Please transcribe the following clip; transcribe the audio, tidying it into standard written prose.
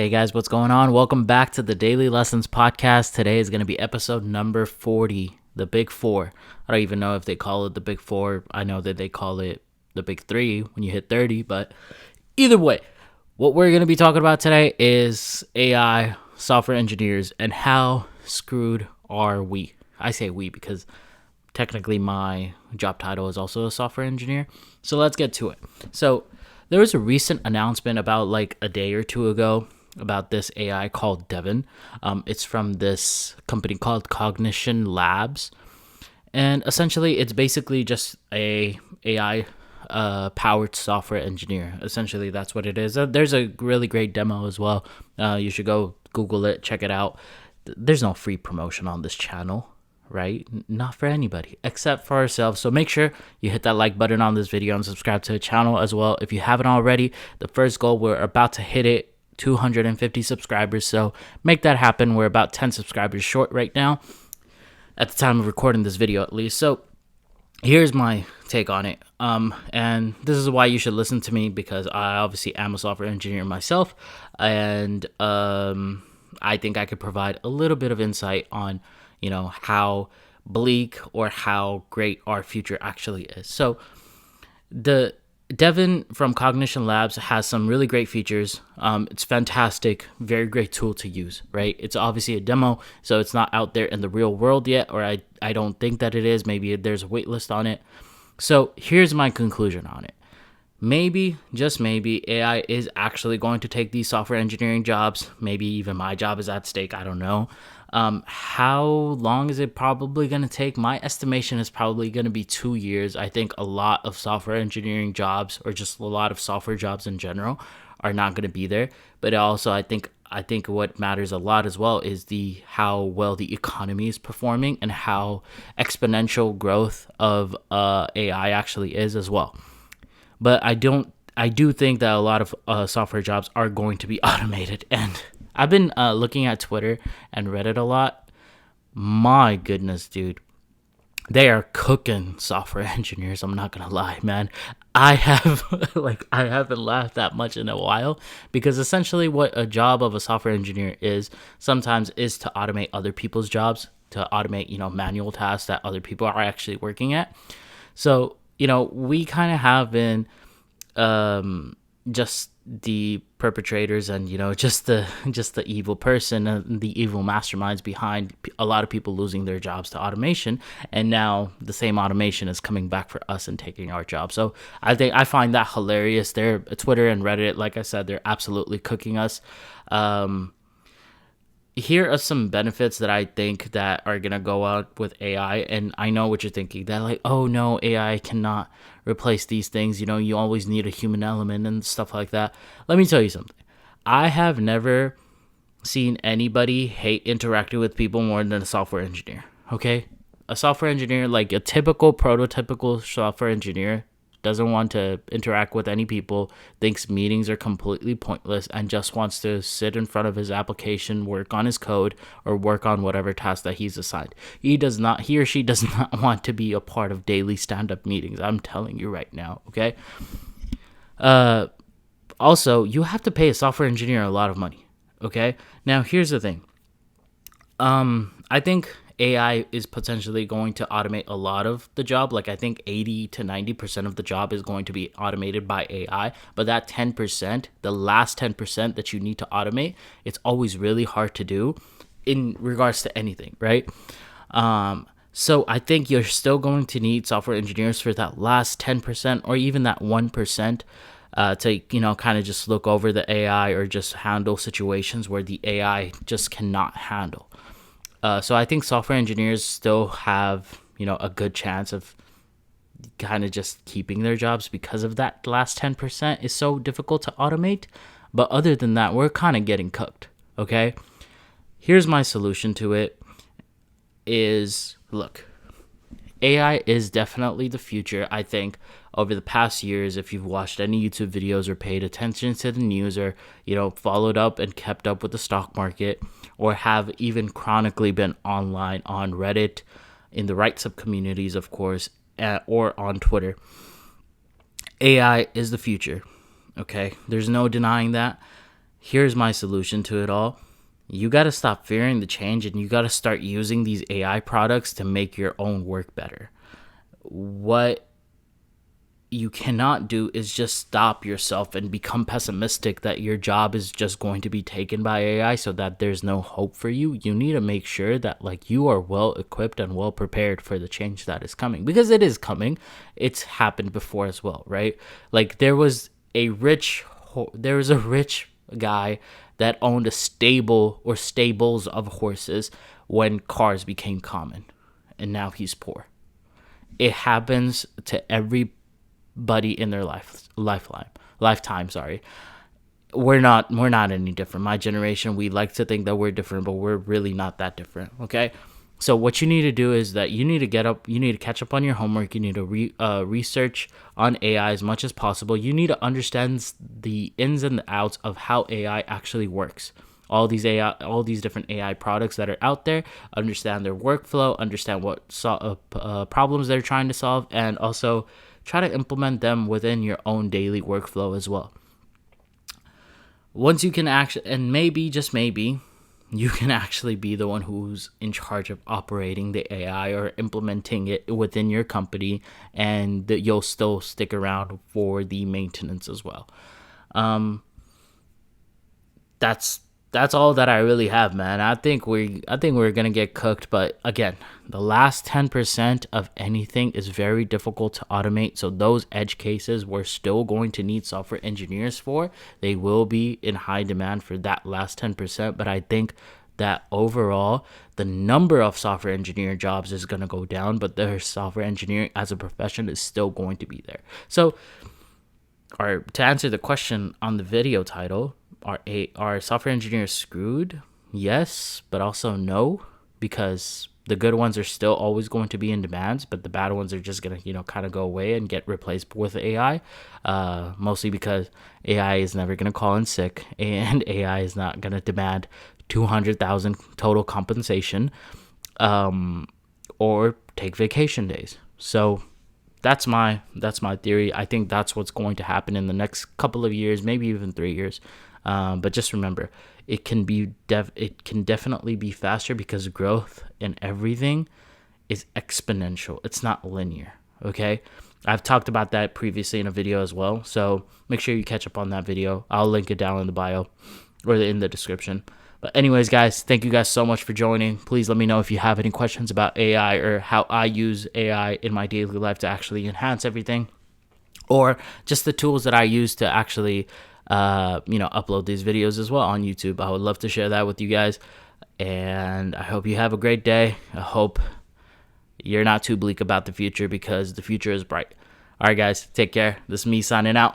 Hey guys, what's going on? Welcome back to the Daily Lessons Podcast. Today is going to be episode number 40, the Big Four. I don't even know if they call it the Big Four. I know that they call it the Big Three when you hit 30, but either way, what we're going to be talking about today is AI, software engineers, and how screwed are we? I say we because technically my job title is also a software engineer. So let's get to it. So there was a recent announcement about like a day or two ago about this AI called Devin. It's from this company called Cognition Labs. And essentially it's basically just a AI powered software engineer. Essentially that's what it is. There's a really great demo as well. You should go Google it, check it out. There's no free promotion on this channel, right? Not for anybody except for ourselves. So make sure you hit that like button on this video and subscribe to the channel as well. If you haven't already, the first goal, we're about to hit it, 250 subscribers. So make that happen. We're about 10 subscribers short right now at the time of recording this video, at least. So here's my take on it. And this is why you should listen to me, because I obviously am a software engineer myself. And I think I could provide a little bit of insight on how bleak or how great our future actually is. So the Devin from Cognition Labs has some really great features. It's fantastic, very great tool to use, right? It's obviously a demo, so it's not out there in the real world yet, or I don't think that it is. Maybe there's a wait list on it. So here's my conclusion on it. Maybe, just maybe, AI is actually going to take these software engineering jobs. Maybe even my job is at stake. I don't know. How long is it probably going to take? My estimation is probably going to be 2 years. I think a lot of software engineering jobs, or just a lot of software jobs in general, are not going to be there. But also, I think what matters a lot as well is how well the economy is performing and how exponential growth of AI actually is as well. But I do think that a lot of software jobs are going to be automated. And I've been looking at Twitter and Reddit a lot. My goodness, dude. They are cooking software engineers. I'm not going to lie, man. I haven't laughed that much in a while, because essentially what a job of a software engineer is sometimes is to automate other people's jobs, to automate, manual tasks that other people are actually working at. So, we kind of have been just the perpetrators and, just the evil person and the evil masterminds behind a lot of people losing their jobs to automation. And now the same automation is coming back for us and taking our jobs. So I find that hilarious. Twitter and Reddit, like I said, they're absolutely cooking us. Here are some benefits that I think that are going to go out with AI. And I know what you're thinking, that like, oh no, AI cannot replace these things. You always need a human element and stuff like that. Let me tell you something. I have never seen anybody hate interacting with people more than a software engineer. Okay. A software engineer, like a typical prototypical software engineer, doesn't want to interact with any people, thinks meetings are completely pointless, and just wants to sit in front of his application, work on his code, or work on whatever task that he's assigned. He or she does not want to be a part of daily stand-up meetings. I'm telling you right now, okay? Also, you have to pay a software engineer a lot of money, okay? Now, here's the thing. I think AI is potentially going to automate a lot of the job. Like I think 80 to 90% of the job is going to be automated by AI. But that 10%, the last 10% that you need to automate, it's always really hard to do in regards to anything, right? So I think you're still going to need software engineers for that last 10% or even that 1%. To kind of just look over the AI or just handle situations where the AI just cannot handle. So I think software engineers still have, a good chance of kind of just keeping their jobs because of that last 10% is so difficult to automate. But other than that, we're kind of getting cooked, okay? Here's my solution to it is, look, AI is definitely the future. I think over the past years, if you've watched any YouTube videos or paid attention to the news or, followed up and kept up with the stock market, or have even chronically been online on Reddit, in the right sub-communities, of course, or on Twitter, AI is the future, okay? There's no denying that. Here's my solution to it all. You got to stop fearing the change, and you got to start using these AI products to make your own work better. What you cannot do is just stop yourself and become pessimistic that your job is just going to be taken by AI so that there's no hope for you. You need to make sure that like you are well equipped and well prepared for the change that is coming, because it is coming. It's happened before as well, right? Like there was a rich guy that owned a stable or stables of horses when cars became common, and now he's poor. It happens to everybody in their lifetime. Sorry, we're not any different. My generation, we like to think that we're different, but we're really not that different. Okay. So what you need to do is that you need to catch up on your homework. You need to research on AI as much as possible. You need to understand the ins and the outs of how AI actually works. All these different AI products that are out there, understand their workflow, understand what problems they're trying to solve, and also try to implement them within your own daily workflow as well. Once you can actually, and maybe, just maybe, you can actually be the one who's in charge of operating the AI or implementing it within your company, and that you'll still stick around for the maintenance as well. That's that's all that I really have, man. I think we're gonna get cooked, but again, the last 10% of anything is very difficult to automate. So those edge cases we're still going to need software engineers for. They will be in high demand for that last 10%, but I think that overall the number of software engineer jobs is going to go down, but their software engineering as a profession is still going to be there. So, or to answer the question on the video title, are software engineers screwed? Yes, but also no, because the good ones are still always going to be in demand, but the bad ones are just gonna kind of go away and get replaced with AI. Mostly because AI is never gonna call in sick, and AI is not gonna demand 200,000 total compensation, or take vacation days. So that's my theory. I think that's what's going to happen in the next couple of years, maybe even 3 years. But just remember, it can definitely be faster because growth in everything is exponential. It's not linear. Okay, I've talked about that previously in a video as well. So make sure you catch up on that video. I'll link it down in the bio or in the description. But anyways, guys, thank you guys so much for joining. Please let me know if you have any questions about AI or how I use AI in my daily life to actually enhance everything, or just the tools that I use to actually, upload these videos as well on YouTube. I would love to share that with you guys. And I hope you have a great day. I hope you're not too bleak about the future, because the future is bright. All right, guys, take care. This is me signing out.